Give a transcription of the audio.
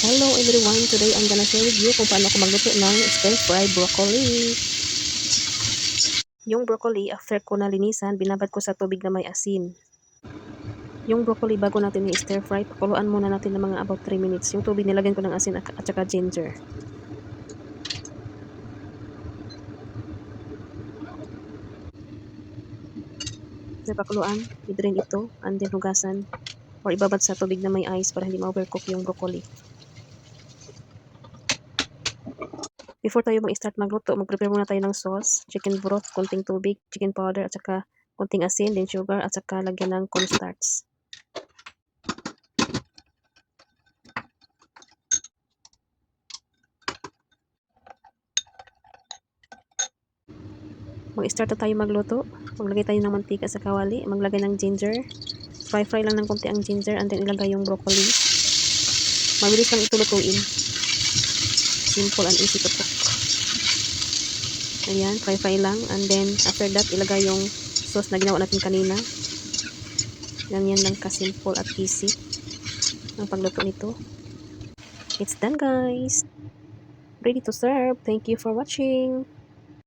Hello everyone, today I'm gonna share with you kung paano ko magluto ng stir-fry broccoli. Yung broccoli, after ko nalinisan, binabad ko sa tubig na may asin. Yung broccoli, bago natin i-stir-fry, pakuluan muna natin ng mga about 3 minutes. Yung tubig, nilagyan ko ng asin at saka ginger. Sa pakuluan, i-drain ito, and then hugasan, or ibabad sa tubig na may ice para hindi ma-overcook yung broccoli. Before tayo mag-start magluto, mag-prepare muna tayo ng sauce, chicken broth, konting tubig, chicken powder, at saka konting asin, then sugar, at saka lagyan ng cornstarch. Mag-start na tayo magluto. Maglagay tayo ng mantika sa kawali, maglagay ng ginger. Fry lang ng konti ang ginger, and then ilagay yung broccoli. Mabilis lang ito lutuin. Simple and easy to cook. Ayan, fry lang. And then, after that, ilagay yung sauce na ginawa natin kanina. Ganyan lang ka-simple at easy ang pagluto nito. It's done, guys. Ready to serve. Thank you for watching.